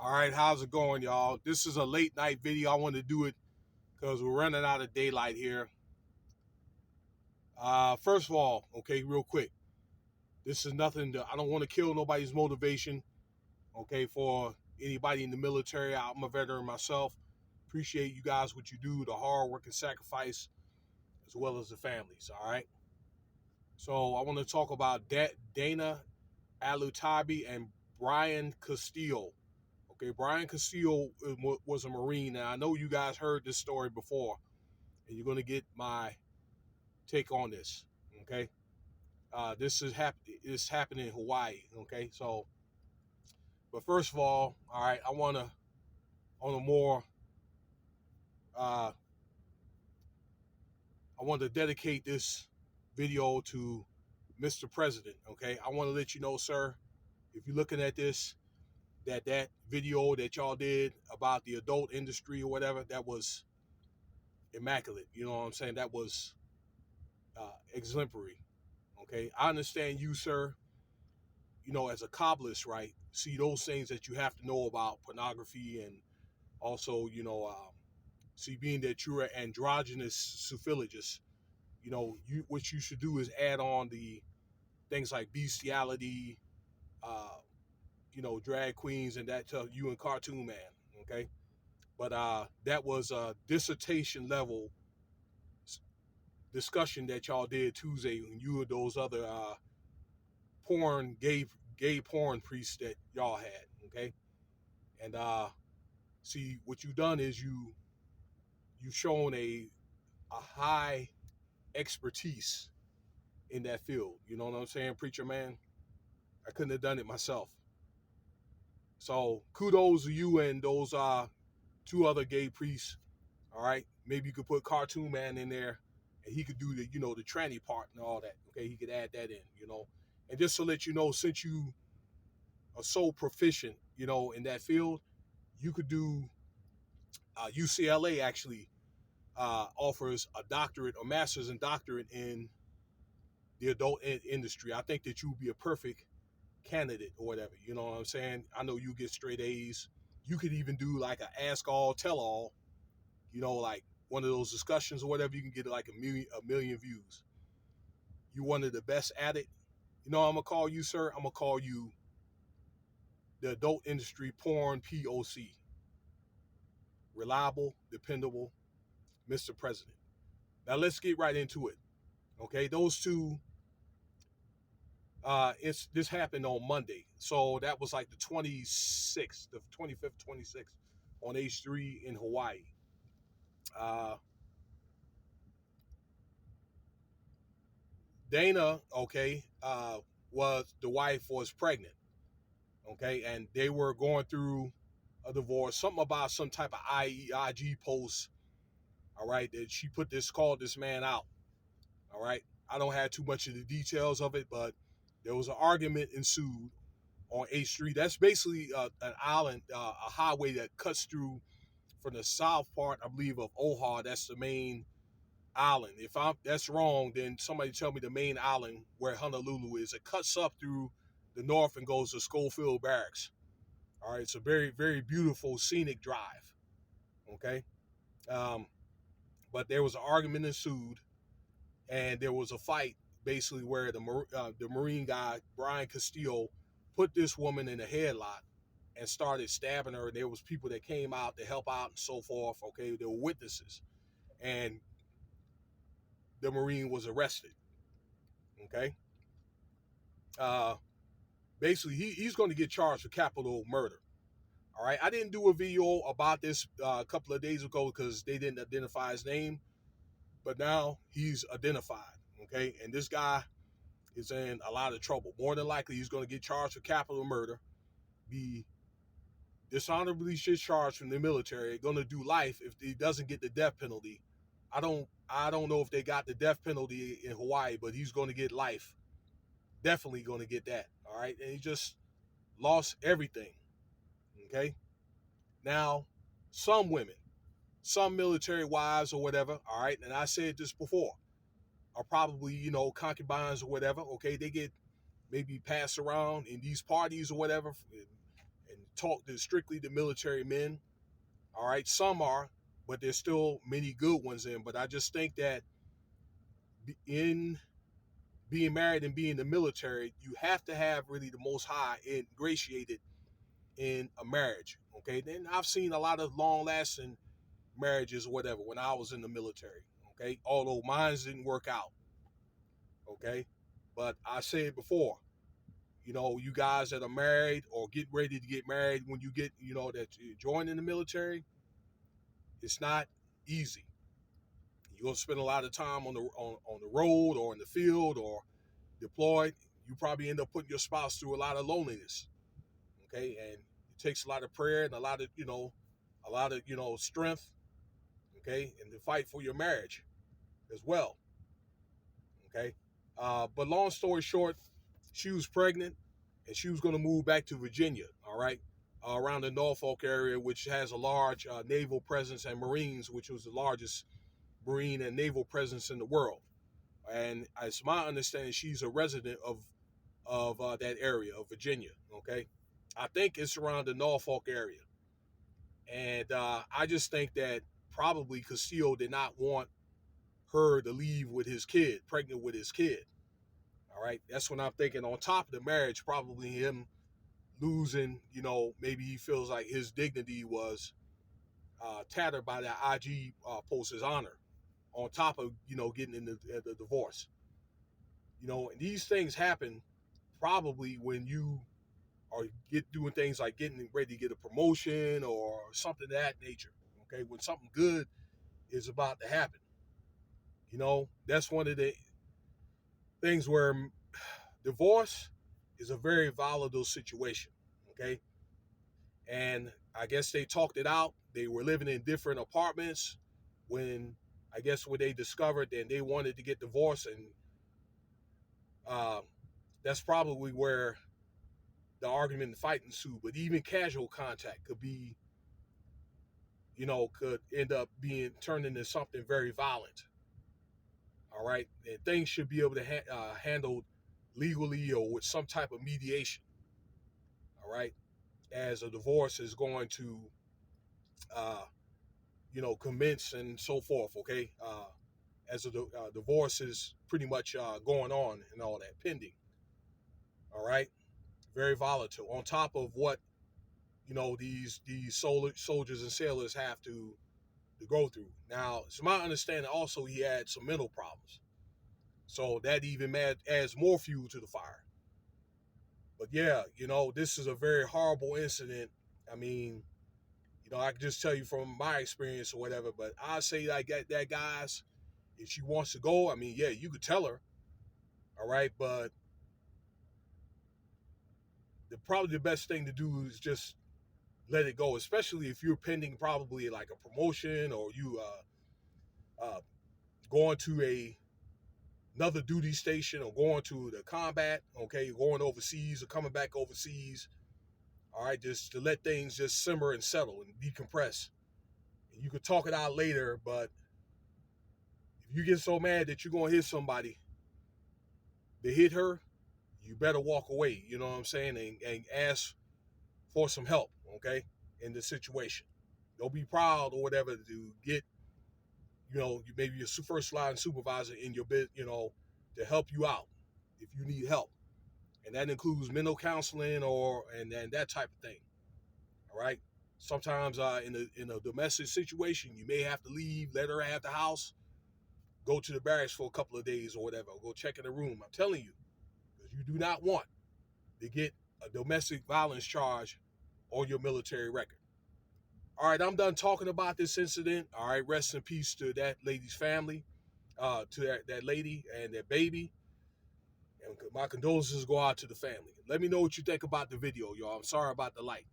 All right, how's it going, y'all? This is a late night video. I want to do it because we're running out of daylight here. First of all, okay, real quick, this is nothing I don't want to kill nobody's motivation, okay, for anybody in the military. I'm a veteran myself. Appreciate you guys, what you do, the hard work and sacrifice, as well as the families, all right? So I want to talk about Dana Alutabi and Brian Castillo. Okay, Brian Castillo was a Marine, and I know you guys heard this story before, and you're going to get my take on this. Okay, this happened in Hawaii. Okay, so but first of all right, I want to on a more uh, I want to dedicate this video to Mr. President. Okay, I want to let you know, sir, if you're looking at this, that video that y'all did about the adult industry or whatever, that was immaculate. You know what I'm saying? That was exemplary. Okay, I understand you, sir. You know, as a cobblist, right? See those things that you have to know about pornography, and also, see being that you're an androgynous suffragist, what you should do is add on the things like bestiality, uh, drag queens, and that to you and Cartoon Man. Okay, but that was a dissertation level discussion that y'all did Tuesday, and you and those other porn gay porn priests that y'all had. Okay, and see what you've done is you've shown a high expertise in that field. You know what I'm saying, preacher man? I couldn't have done it myself. So kudos to you and those two other gay priests. All right, maybe you could put Cartoon Man in there, and he could do the tranny part and all that. Okay, he could add that in. And just to let you know, since you are so proficient, in that field, you could do. UCLA actually offers a doctorate or master's and doctorate in the adult industry. I think that you would be a perfect candidate or whatever. You know what I'm saying? I know you get straight A's. You could even do like a ask all, tell all. Like one of those discussions or whatever. You can get like a million views. You one of the best at it. I'm gonna call you, sir. I'm gonna call you the adult industry porn POC. Reliable, dependable, Mr. President. Now let's get right into it. Okay, those two. This happened on Monday, so that was like the 26th, the 25th, 26th, on H3 in Hawaii. Uh, Dana, okay, the wife was pregnant, okay, and they were going through a divorce. Something about some type of IG post. All right, that she called this man out. All right, I don't have too much of the details of it, but there was an argument ensued on H3. That's basically an island, a highway that cuts through from the south part, I believe, of Oahu. That's the main island. If that's wrong, then somebody tell me the main island where Honolulu is. It cuts up through the north and goes to Schofield Barracks. All right, it's a very, very beautiful scenic drive. Okay, um, but there was an argument ensued, and there was a fight basically where the Marine guy Brian Castillo put this woman in a headlock and started stabbing her. And there was people that came out to help out and so forth. Okay, there were witnesses, and the Marine was arrested. Okay, uh, basically he's going to get charged with capital murder. All right, I didn't do a video about this a couple of days ago because they didn't identify his name, but now he's identified. Okay, and this guy is in a lot of trouble. More than likely, he's going to get charged with capital murder, be dishonorably discharged from the military, going to do life if he doesn't get the death penalty. I don't know if they got the death penalty in Hawaii, but he's going to get life. Definitely going to get that. All right, and he just lost everything. Okay, now some women, some military wives or whatever. All right, and I said this before, are probably concubines or whatever. Okay, they get maybe passed around in these parties or whatever, and talk to strictly the military men. All right, some are, but there's still many good ones in. But I just think that in being married and being in the military, you have to have really the Most High ingratiated in a marriage. Okay, then I've seen a lot of long lasting marriages or whatever when I was in the military. Okay, although mine didn't work out. Okay, but I said before, you guys that are married or get ready to get married, when you get, that you join in the military, it's not easy. You're gonna spend a lot of time on the road or in the field or deployed. You probably end up putting your spouse through a lot of loneliness. Okay, and it takes a lot of prayer and a lot of strength. Okay, and to fight for your marriage as well. Okay, but long story short, she was pregnant and she was going to move back to Virginia. All right, around the Norfolk area, which has a large naval presence, and Marines, which was the largest Marine and naval presence in the world. And it's my understanding she's a resident of that area of Virginia. Okay, I think it's around the Norfolk area, and I just think that probably Castillo did not want her to leave with his kid, pregnant with his kid. All right, that's what I'm thinking. On top of the marriage, probably him losing. Maybe he feels like his dignity was tattered by that IG post, his honor. On top of getting in the divorce. And these things happen probably when you are doing things like getting ready to get a promotion or something of that nature. Okay, when something good is about to happen. That's one of the things where divorce is a very volatile situation. Okay, and I guess they talked it out. They were living in different apartments when when they discovered and they wanted to get divorced, and uh, that's probably where the argument and fight ensued. But even casual contact could end up being turned into something very violent. All right, and things should be able to handled legally or with some type of mediation. All right, as a divorce is going to, uh, commence and so forth. Okay, as a divorce is pretty much going on and all that pending. All right, very volatile. On top of what these soldiers and sailors have to go through. Now, it's my understanding also he had some mental problems, so that even adds more fuel to the fire. But yeah, this is a very horrible incident. I mean, I can just tell you from my experience or whatever. But I say like that, guys, if she wants to go, I mean, yeah, you could tell her, all right. But probably the best thing to do is just let it go, especially if you're pending probably like a promotion or you uh, going to another duty station or going to the combat, okay, going overseas or coming back overseas. All right, just to let things just simmer and settle and decompress. And you could talk it out later, but if you get so mad that you're going to hit somebody, to hit her, you better walk away, you know what I'm saying, and ask for some help, okay, in the situation. Don't be proud or whatever to get, maybe your first line supervisor in your bid, to help you out if you need help. And that includes mental counseling and that type of thing. All right. Sometimes in a domestic situation, you may have to leave, let her have the house, go to the barracks for a couple of days or whatever, go check in the room. I'm telling you, because you do not want to get a domestic violence charge on your military record. All right, I'm done talking about this incident. All right, rest in peace to that lady's family, to that lady and that baby. And my condolences go out to the family. Let me know what you think about the video, y'all. I'm sorry about the light.